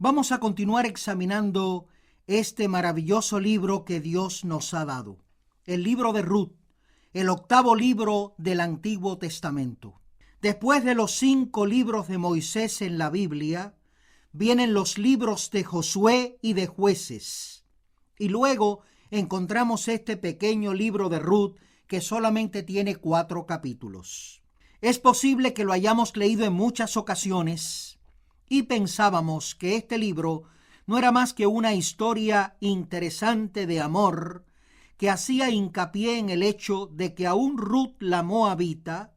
Vamos a continuar examinando este maravilloso libro que Dios nos ha dado, el libro de Ruth, el octavo libro del Antiguo Testamento. Después de los 5 libros de Moisés en la Biblia, vienen los libros de Josué y de Jueces. Y luego encontramos este pequeño libro de Ruth que solamente tiene 4 capítulos. Es posible que lo hayamos leído en muchas ocasiones y pensábamos que este libro no era más que una historia interesante de amor que hacía hincapié en el hecho de que aún Ruth la moabita,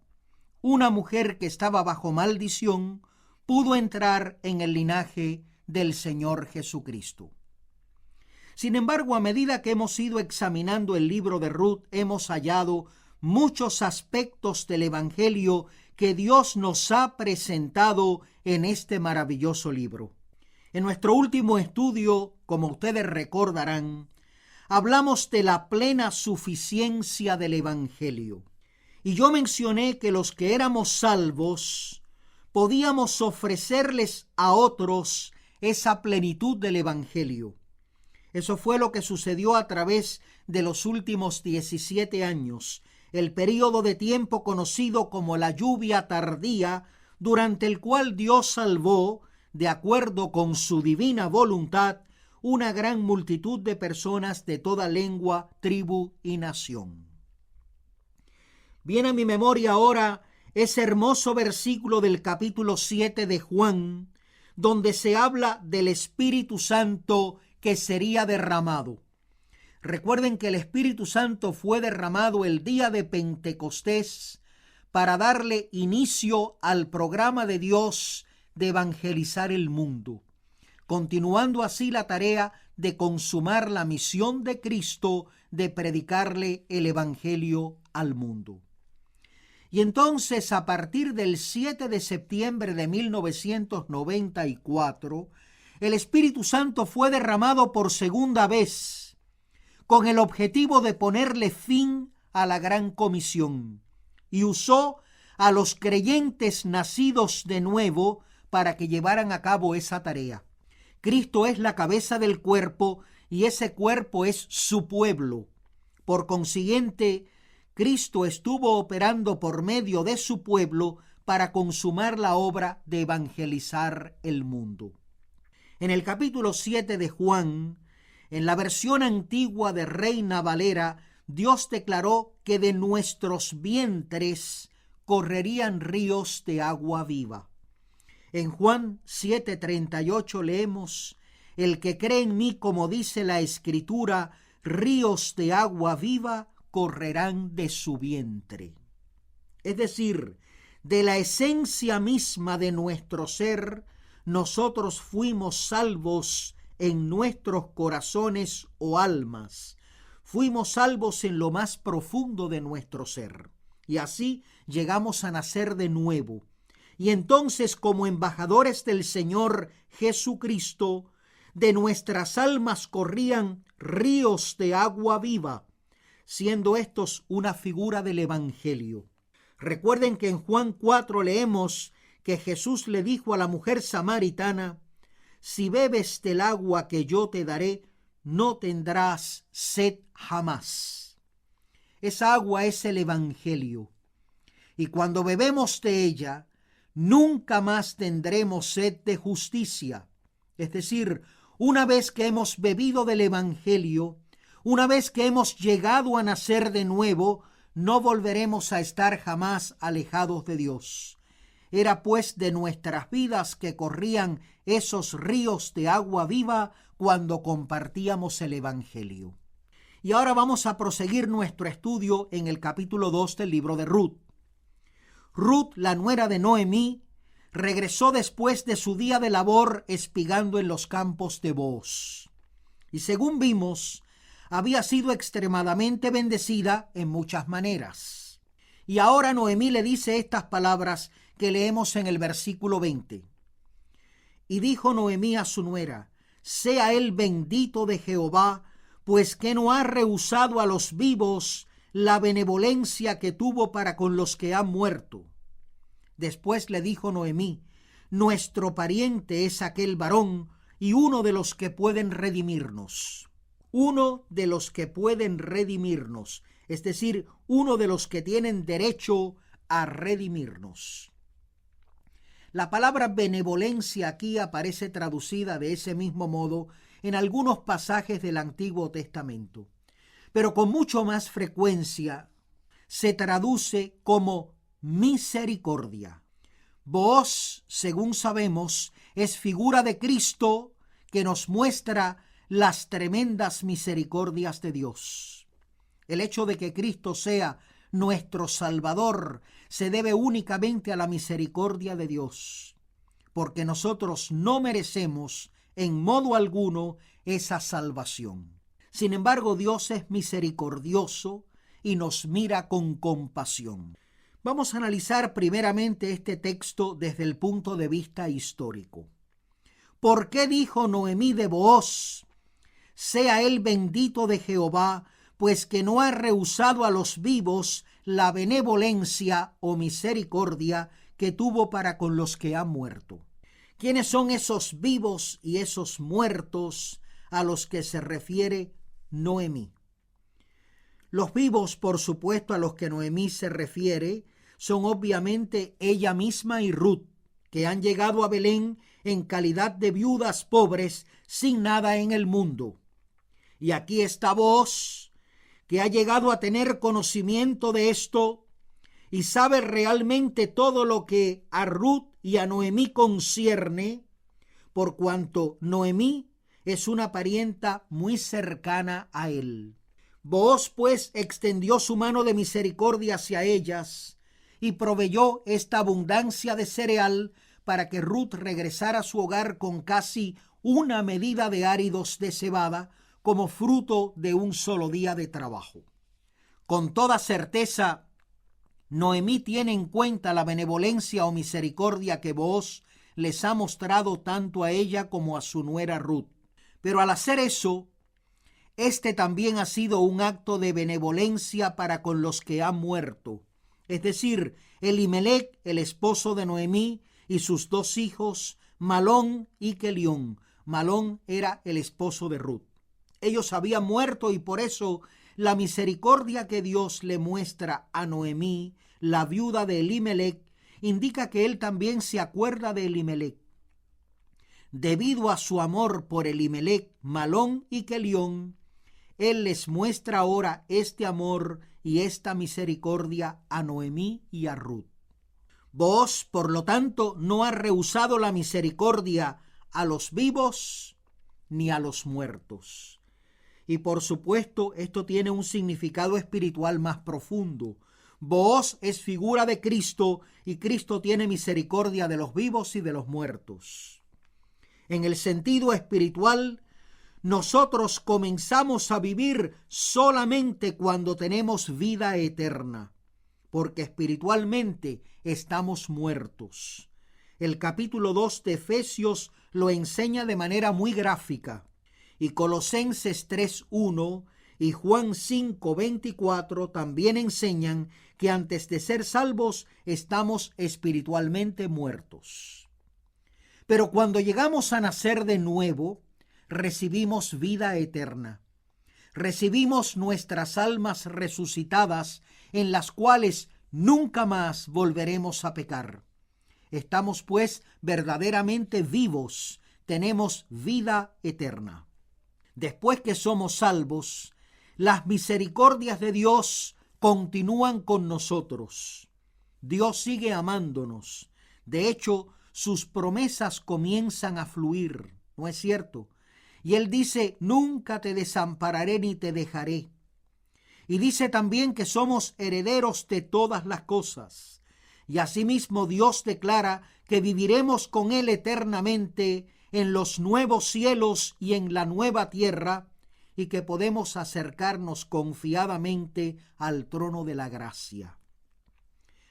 una mujer que estaba bajo maldición, pudo entrar en el linaje del Señor Jesucristo. Sin embargo, a medida que hemos ido examinando el libro de Ruth, hemos hallado muchos aspectos del Evangelio que Dios nos ha presentado en este maravilloso libro. En nuestro último estudio, como ustedes recordarán, hablamos de la plena suficiencia del Evangelio. Y yo mencioné que los que éramos salvos podíamos ofrecerles a otros esa plenitud del Evangelio. Eso fue lo que sucedió a través de los últimos 17 años, el período de tiempo conocido como la lluvia tardía, durante el cual Dios salvó, de acuerdo con su divina voluntad, una gran multitud de personas de toda lengua, tribu y nación. Viene a mi memoria ahora ese hermoso versículo del capítulo 7 de Juan, donde se habla del Espíritu Santo que sería derramado. Recuerden que el Espíritu Santo fue derramado el día de Pentecostés para darle inicio al programa de Dios de evangelizar el mundo, continuando así la tarea de consumar la misión de Cristo de predicarle el Evangelio al mundo. Y entonces, a partir del 7 de septiembre de 1994, el Espíritu Santo fue derramado por segunda vez, con el objetivo de ponerle fin a la gran comisión, y usó a los creyentes nacidos de nuevo para que llevaran a cabo esa tarea. Cristo es la cabeza del cuerpo y ese cuerpo es su pueblo. Por consiguiente, Cristo estuvo operando por medio de su pueblo para consumar la obra de evangelizar el mundo. En el capítulo 7 de Juan, en la versión antigua de Reina Valera, Dios declaró que de nuestros vientres correrían ríos de agua viva. En Juan 7:38 leemos: el que cree en mí, como dice la Escritura, ríos de agua viva correrán de su vientre. Es decir, de la esencia misma de nuestro ser, nosotros fuimos salvos en nuestros corazones o almas. Fuimos salvos en lo más profundo de nuestro ser. Y así llegamos a nacer de nuevo. Y entonces, como embajadores del Señor Jesucristo, de nuestras almas corrían ríos de agua viva, siendo estos una figura del Evangelio. Recuerden que en Juan 4 leemos que Jesús le dijo a la mujer samaritana: si bebes del agua que yo te daré, no tendrás sed jamás. Esa agua es el Evangelio. Y cuando bebemos de ella, nunca más tendremos sed de justicia. Es decir, una vez que hemos bebido del Evangelio, una vez que hemos llegado a nacer de nuevo, no volveremos a estar jamás alejados de Dios. Era pues de nuestras vidas que corrían esos ríos de agua viva cuando compartíamos el Evangelio. Y ahora vamos a proseguir nuestro estudio en el capítulo 2 del libro de Ruth. Ruth, la nuera de Noemí, regresó después de su día de labor espigando en los campos de Booz. Y según vimos, había sido extremadamente bendecida en muchas maneras. Y ahora Noemí le dice estas palabras que leemos en el versículo 20. Y dijo Noemí a su nuera: sea él bendito de Jehová, pues que no ha rehusado a los vivos la benevolencia que tuvo para con los que han muerto. Después le dijo Noemí: nuestro pariente es aquel varón y uno de los que pueden redimirnos. Uno de los que pueden redimirnos, es decir, uno de los que tienen derecho a redimirnos. La palabra benevolencia aquí aparece traducida de ese mismo modo en algunos pasajes del Antiguo Testamento, pero con mucho más frecuencia se traduce como misericordia. Booz, según sabemos, es figura de Cristo que nos muestra las tremendas misericordias de Dios. El hecho de que Cristo sea nuestro Salvador se debe únicamente a la misericordia de Dios, porque nosotros no merecemos en modo alguno esa salvación. Sin embargo, Dios es misericordioso y nos mira con compasión. Vamos a analizar primeramente este texto desde el punto de vista histórico. ¿Por qué dijo Noemí de Booz: sea él bendito de Jehová, pues que no ha rehusado a los vivos la benevolencia o misericordia que tuvo para con los que han muerto? ¿Quiénes son esos vivos y esos muertos a los que se refiere Noemí? Los vivos, por supuesto, a los que Noemí se refiere, son obviamente ella misma y Ruth, que han llegado a Belén en calidad de viudas pobres sin nada en el mundo. Y aquí está Booz, que ha llegado a tener conocimiento de esto y sabe realmente todo lo que a Ruth y a Noemí concierne, por cuanto Noemí es una parienta muy cercana a él. Booz, pues, extendió su mano de misericordia hacia ellas y proveyó esta abundancia de cereal para que Ruth regresara a su hogar con casi una medida de áridos de cebada como fruto de un solo día de trabajo. Con toda certeza, Noemí tiene en cuenta la benevolencia o misericordia que Booz les ha mostrado tanto a ella como a su nuera Ruth. Pero al hacer eso, este también ha sido un acto de benevolencia para con los que han muerto. Es decir, Elimelec, el esposo de Noemí, y sus dos hijos, Malón y Kelión. Malón era el esposo de Ruth. Ellos habían muerto y por eso la misericordia que Dios le muestra a Noemí, la viuda de Elimelec, indica que él también se acuerda de Elimelec. Debido a su amor por Elimelec, Malón y Kelión, él les muestra ahora este amor y esta misericordia a Noemí y a Ruth. Booz, por lo tanto, no ha rehusado la misericordia a los vivos ni a los muertos. Y por supuesto, esto tiene un significado espiritual más profundo. Booz es figura de Cristo y Cristo tiene misericordia de los vivos y de los muertos. En el sentido espiritual, nosotros comenzamos a vivir solamente cuando tenemos vida eterna, porque espiritualmente estamos muertos. El capítulo 2 de Efesios lo enseña de manera muy gráfica, y Colosenses 3:1 y Juan 5:24 también enseñan que antes de ser salvos estamos espiritualmente muertos. Pero cuando llegamos a nacer de nuevo, recibimos vida eterna. Recibimos nuestras almas resucitadas, en las cuales nunca más volveremos a pecar. Estamos pues verdaderamente vivos, tenemos vida eterna. Después que somos salvos, las misericordias de Dios continúan con nosotros. Dios sigue amándonos. De hecho, sus promesas comienzan a fluir, ¿no es cierto? Y Él dice: nunca te desampararé ni te dejaré. Y dice también que somos herederos de todas las cosas. Y asimismo Dios declara que viviremos con Él eternamente en los nuevos cielos y en la nueva tierra, y que podemos acercarnos confiadamente al trono de la gracia.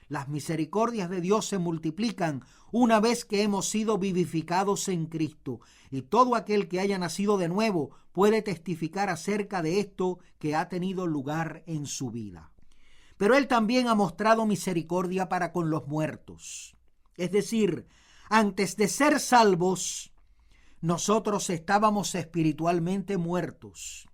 Las misericordias de Dios se multiplican una vez que hemos sido vivificados en Cristo, y todo aquel que haya nacido de nuevo puede testificar acerca de esto que ha tenido lugar en su vida. Pero Él también ha mostrado misericordia para con los muertos. Es decir, antes de ser salvos, nosotros estábamos espiritualmente muertos.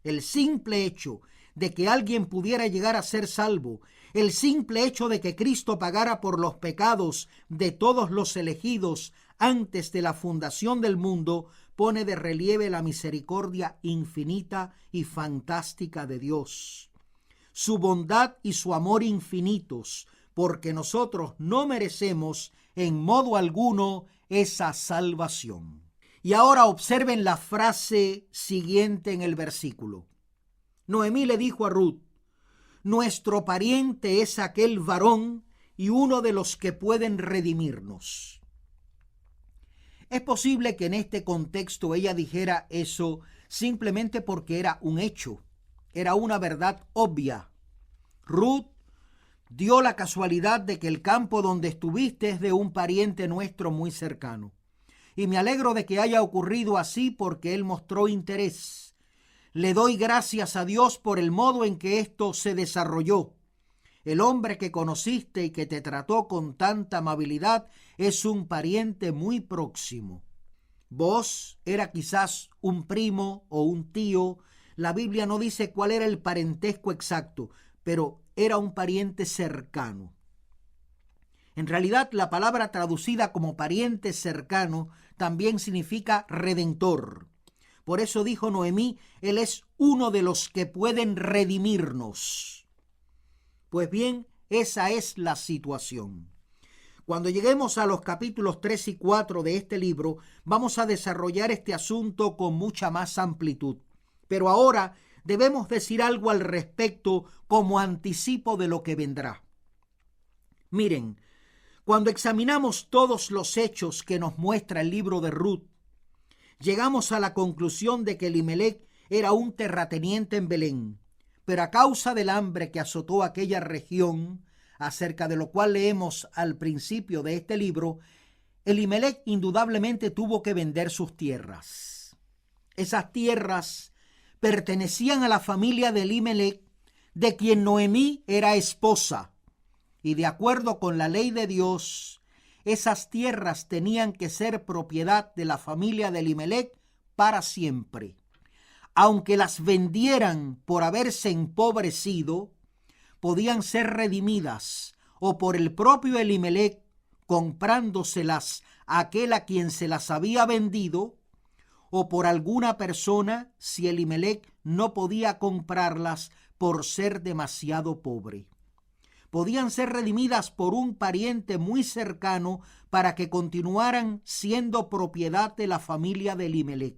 El simple hecho de que alguien pudiera llegar a ser salvo, el simple hecho de que Cristo pagara por los pecados de todos los elegidos antes de la fundación del mundo, pone de relieve la misericordia infinita y fantástica de Dios, su bondad y su amor infinitos, porque nosotros no merecemos en modo alguno esa salvación. Y ahora observen la frase siguiente en el versículo. Noemí le dijo a Ruth: nuestro pariente es aquel varón y uno de los que pueden redimirnos. Es posible que en este contexto ella dijera eso simplemente porque era un hecho, era una verdad obvia. Ruth, dio la casualidad de que el campo donde estuviste es de un pariente nuestro muy cercano. Y me alegro de que haya ocurrido así porque él mostró interés. Le doy gracias a Dios por el modo en que esto se desarrolló. El hombre que conociste y que te trató con tanta amabilidad es un pariente muy próximo. Vos era quizás un primo o un tío. La Biblia no dice cuál era el parentesco exacto, pero era un pariente cercano. En realidad, la palabra traducida como pariente cercano también significa redentor. Por eso dijo Noemí, él es uno de los que pueden redimirnos. Pues bien, esa es la situación. Cuando lleguemos a los capítulos 3 y 4 de este libro, vamos a desarrollar este asunto con mucha más amplitud. Pero ahora debemos decir algo al respecto como anticipo de lo que vendrá. Miren, cuando examinamos todos los hechos que nos muestra el libro de Ruth, llegamos a la conclusión de que Elimelec era un terrateniente en Belén, pero a causa del hambre que azotó aquella región, acerca de lo cual leemos al principio de este libro, Elimelec indudablemente tuvo que vender sus tierras. Esas tierras pertenecían a la familia de Elimelec, de quien Noemí era esposa, y de acuerdo con la ley de Dios, esas tierras tenían que ser propiedad de la familia de Elimelec para siempre. Aunque las vendieran por haberse empobrecido, podían ser redimidas o por el propio Elimelec comprándoselas a aquel a quien se las había vendido, o por alguna persona si Elimelec no podía comprarlas por ser demasiado pobre. Podían ser redimidas por un pariente muy cercano para que continuaran siendo propiedad de la familia de Elimelec.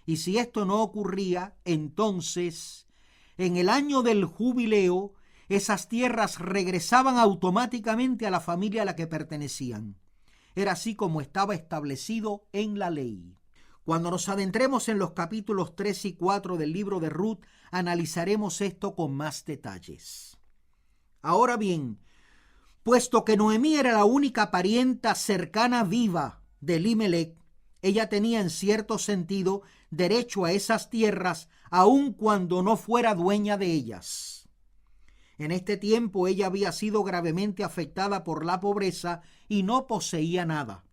Y si esto no ocurría, entonces, en el año del jubileo, esas tierras regresaban automáticamente a la familia a la que pertenecían. Era así como estaba establecido en la ley. Cuando nos adentremos en los capítulos 3 y 4 del libro de Ruth, analizaremos esto con más detalles. Ahora bien, puesto que Noemí era la única parienta cercana viva de Elimelec, ella tenía en cierto sentido derecho a esas tierras, aun cuando no fuera dueña de ellas. En este tiempo ella había sido gravemente afectada por la pobreza y no poseía nada.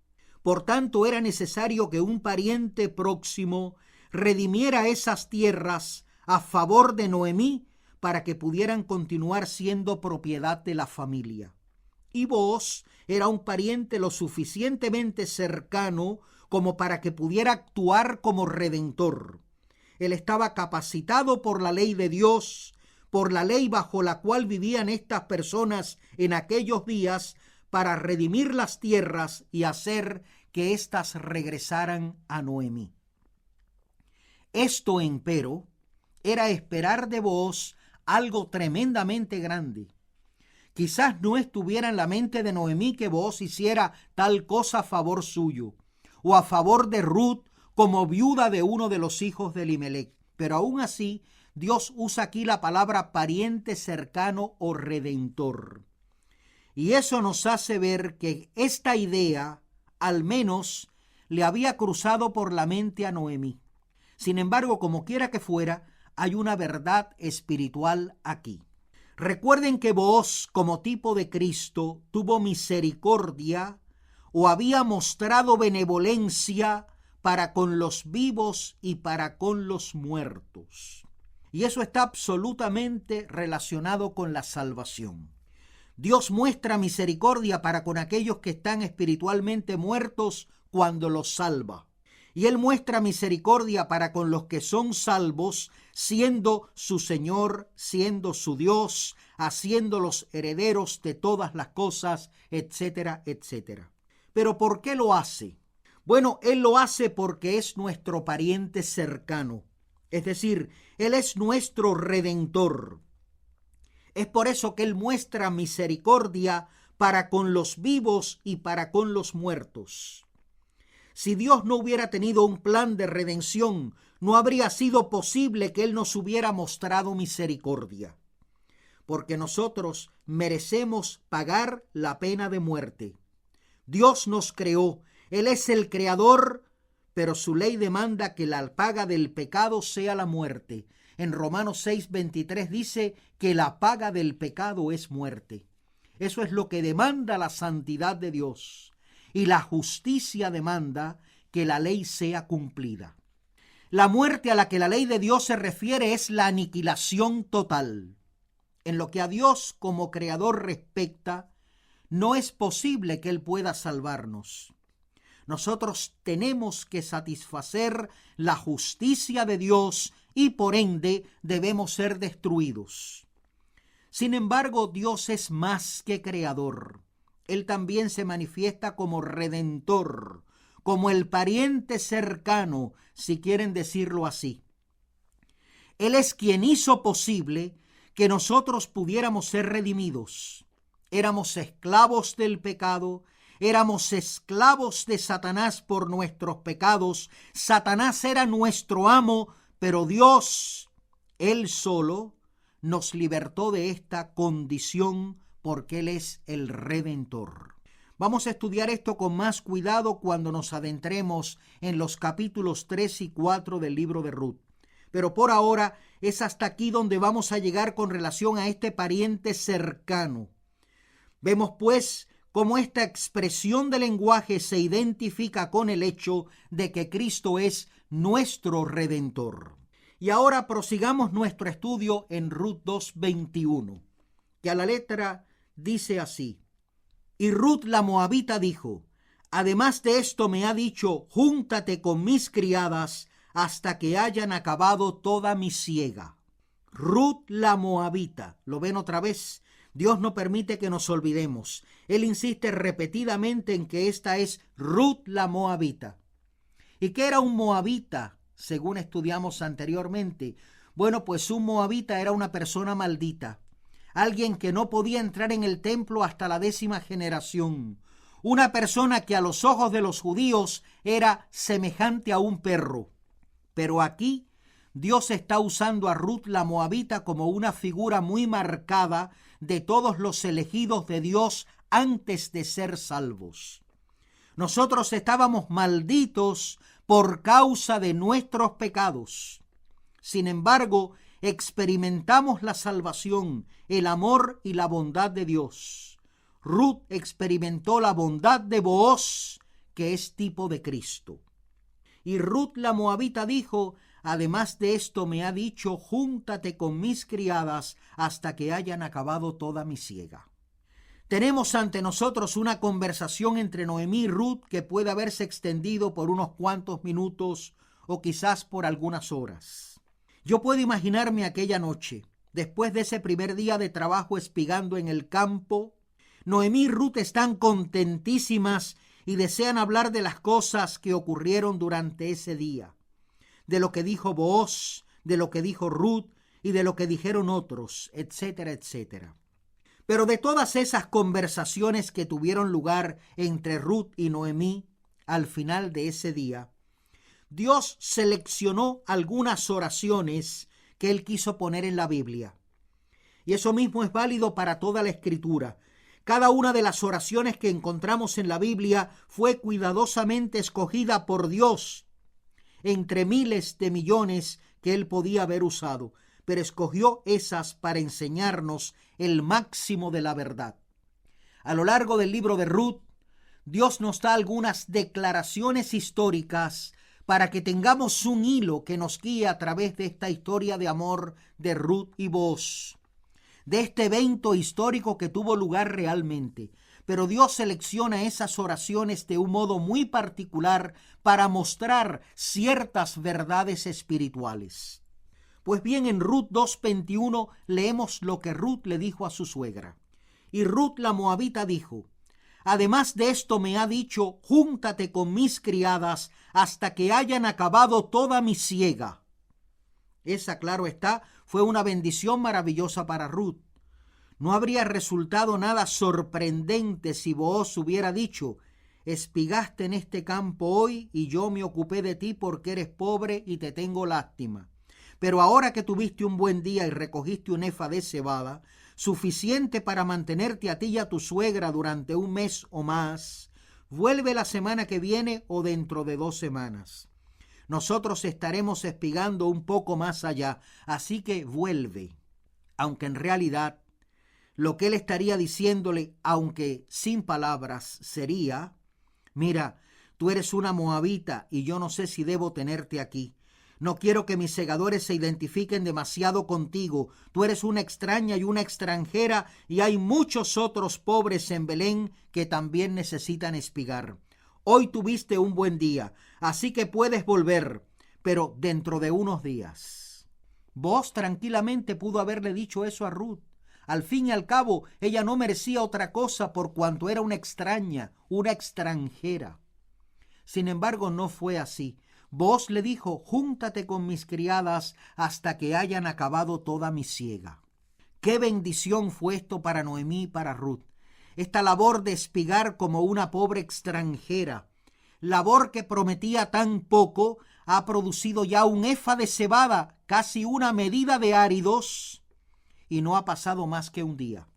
Por tanto, era necesario que un pariente próximo redimiera esas tierras a favor de Noemí para que pudieran continuar siendo propiedad de la familia. Y Booz era un pariente lo suficientemente cercano como para que pudiera actuar como redentor. Él estaba capacitado por la ley de Dios, por la ley bajo la cual vivían estas personas en aquellos días, para redimir las tierras y hacer que éstas regresaran a Noemí. Esto, empero, era esperar de Booz algo tremendamente grande. Quizás no estuviera en la mente de Noemí que Booz hiciera tal cosa a favor suyo, o a favor de Ruth como viuda de uno de los hijos de Elimelec. Pero aún así, Dios usa aquí la palabra pariente cercano o redentor. Y eso nos hace ver que esta idea, al menos, le había cruzado por la mente a Noemí. Sin embargo, como quiera que fuera, hay una verdad espiritual aquí. Recuerden que Booz, como tipo de Cristo, tuvo misericordia o había mostrado benevolencia para con los vivos y para con los muertos. Y eso está absolutamente relacionado con la salvación. Dios muestra misericordia para con aquellos que están espiritualmente muertos cuando los salva. Y Él muestra misericordia para con los que son salvos, siendo su Señor, siendo su Dios, haciéndolos herederos de todas las cosas, etcétera, etcétera. ¿Pero por qué lo hace? Bueno, Él lo hace porque es nuestro pariente cercano. Es decir, Él es nuestro Redentor. Es por eso que Él muestra misericordia para con los vivos y para con los muertos. Si Dios no hubiera tenido un plan de redención, no habría sido posible que Él nos hubiera mostrado misericordia. Porque nosotros merecemos pagar la pena de muerte. Dios nos creó, Él es el creador, pero su ley demanda que la paga del pecado sea la muerte. En Romanos 6:23 dice que la paga del pecado es muerte. Eso es lo que demanda la santidad de Dios. Y la justicia demanda que la ley sea cumplida. La muerte a la que la ley de Dios se refiere es la aniquilación total. En lo que a Dios como creador respecta, no es posible que Él pueda salvarnos. Nosotros tenemos que satisfacer la justicia de Dios y por ende debemos ser destruidos. Sin embargo, Dios es más que creador. Él también se manifiesta como redentor, como el pariente cercano, si quieren decirlo así. Él es quien hizo posible que nosotros pudiéramos ser redimidos. Éramos esclavos del pecado, éramos esclavos de Satanás por nuestros pecados. Satanás era nuestro amo, pero Dios, Él solo, nos libertó de esta condición porque Él es el Redentor. Vamos a estudiar esto con más cuidado cuando nos adentremos en los capítulos 3 y 4 del libro de Ruth. Pero por ahora es hasta aquí donde vamos a llegar con relación a este pariente cercano. Vemos pues cómo esta expresión de lenguaje se identifica con el hecho de que Cristo es nuestro Redentor. Y ahora prosigamos nuestro estudio en Ruth 2:21, que a la letra dice así: Y Ruth la moabita dijo: Además de esto me ha dicho, júntate con mis criadas hasta que hayan acabado toda mi siega. Ruth la moabita, ¿lo ven otra vez? Dios no permite que nos olvidemos. Él insiste repetidamente en que esta es Ruth la moabita. ¿Y qué era un moabita, según estudiamos anteriormente? Bueno, pues un moabita era una persona maldita, alguien que no podía entrar en el templo hasta la 10ª generación, una persona que a los ojos de los judíos era semejante a un perro. Pero aquí Dios está usando a Ruth la moabita como una figura muy marcada de todos los elegidos de Dios antes de ser salvos. Nosotros estábamos malditos por causa de nuestros pecados. Sin embargo, experimentamos la salvación, el amor y la bondad de Dios. Ruth experimentó la bondad de Booz, que es tipo de Cristo. Y Ruth la moabita dijo: Además de esto me ha dicho, júntate con mis criadas hasta que hayan acabado toda mi siega. Tenemos ante nosotros una conversación entre Noemí y Ruth que puede haberse extendido por unos cuantos minutos o quizás por algunas horas. Yo puedo imaginarme aquella noche, después de ese primer día de trabajo espigando en el campo. Noemí y Ruth están contentísimas y desean hablar de las cosas que ocurrieron durante ese día, de lo que dijo Booz, de lo que dijo Ruth y de lo que dijeron otros, etcétera, etcétera. Pero de todas esas conversaciones que tuvieron lugar entre Ruth y Noemí al final de ese día, Dios seleccionó algunas oraciones que Él quiso poner en la Biblia. Y eso mismo es válido para toda la Escritura. Cada una de las oraciones que encontramos en la Biblia fue cuidadosamente escogida por Dios entre miles de millones que Él podía haber usado, pero escogió esas para enseñarnos el máximo de la verdad. A lo largo del libro de Ruth, Dios nos da algunas declaraciones históricas para que tengamos un hilo que nos guíe a través de esta historia de amor de Ruth y Booz, de este evento histórico que tuvo lugar realmente. Pero Dios selecciona esas oraciones de un modo muy particular para mostrar ciertas verdades espirituales. Pues bien, en Ruth 2:21 leemos lo que Ruth le dijo a su suegra. Y Ruth la moabita dijo: además de esto me ha dicho, júntate con mis criadas hasta que hayan acabado toda mi siega. Esa, claro está, fue una bendición maravillosa para Ruth. No habría resultado nada sorprendente si Booz hubiera dicho: espigaste en este campo hoy y yo me ocupé de ti porque eres pobre y te tengo lástima. Pero ahora que tuviste un buen día y recogiste un efa de cebada, suficiente para mantenerte a ti y a tu suegra durante un mes o más, vuelve la semana que viene o dentro de 2 semanas. Nosotros estaremos espigando un poco más allá, así que vuelve. Aunque en realidad lo que él estaría diciéndole, aunque sin palabras, sería: mira, tú eres una moabita y yo no sé si debo tenerte aquí. No quiero que mis segadores se identifiquen demasiado contigo. Tú eres una extraña y una extranjera y hay muchos otros pobres en Belén que también necesitan espigar. Hoy tuviste un buen día, así que puedes volver, pero dentro de unos días. Booz tranquilamente pudo haberle dicho eso a Ruth. Al fin y al cabo, ella no merecía otra cosa por cuanto era una extraña, una extranjera. Sin embargo, no fue así. Booz le dijo: júntate con mis criadas hasta que hayan acabado toda mi siega. Qué bendición fue esto para Noemí y para Ruth. Esta labor de espigar como una pobre extranjera, labor que prometía tan poco, ha producido ya un efa de cebada, casi una medida de áridos, y no ha pasado más que un día.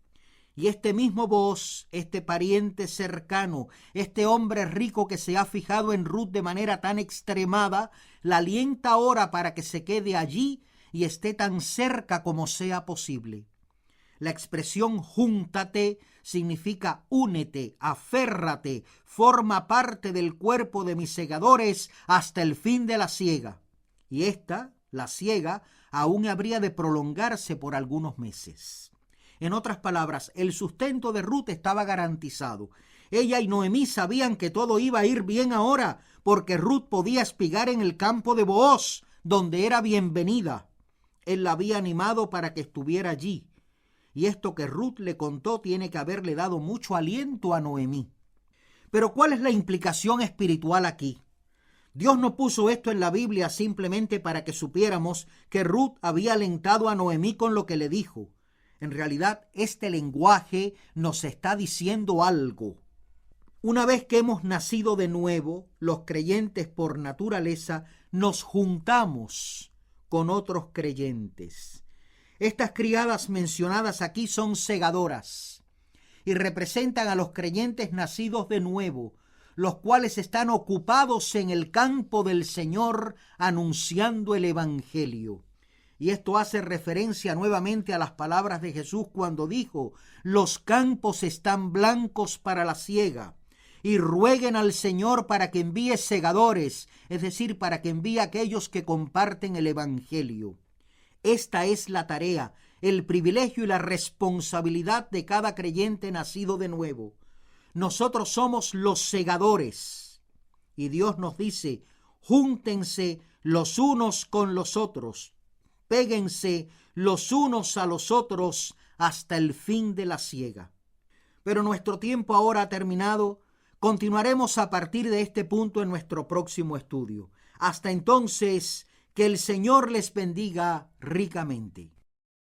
Y este mismo Booz, este pariente cercano, este hombre rico que se ha fijado en Ruth de manera tan extremada, la alienta ahora para que se quede allí y esté tan cerca como sea posible. La expresión júntate significa únete, aférrate, forma parte del cuerpo de mis segadores hasta el fin de la siega. Y esta, la siega, aún habría de prolongarse por algunos meses. En otras palabras, el sustento de Ruth estaba garantizado. Ella y Noemí sabían que todo iba a ir bien ahora, porque Ruth podía espigar en el campo de Booz, donde era bienvenida. Él la había animado para que estuviera allí. Y esto que Ruth le contó tiene que haberle dado mucho aliento a Noemí. Pero ¿cuál es la implicación espiritual aquí? Dios no puso esto en la Biblia simplemente para que supiéramos que Ruth había alentado a Noemí con lo que le dijo. En realidad, este lenguaje nos está diciendo algo. Una vez que hemos nacido de nuevo, los creyentes por naturaleza nos juntamos con otros creyentes. Estas criadas mencionadas aquí son segadoras y representan a los creyentes nacidos de nuevo, los cuales están ocupados en el campo del Señor anunciando el Evangelio. Y esto hace referencia nuevamente a las palabras de Jesús cuando dijo: los campos están blancos para la siega, y rueguen al Señor para que envíe segadores, es decir, para que envíe a aquellos que comparten el Evangelio. Esta es la tarea, el privilegio y la responsabilidad de cada creyente nacido de nuevo. Nosotros somos los segadores, y Dios nos dice: júntense los unos con los otros, péguense los unos a los otros hasta el fin de la siega. Pero nuestro tiempo ahora ha terminado. Continuaremos a partir de este punto en nuestro próximo estudio. Hasta entonces, que el Señor les bendiga ricamente.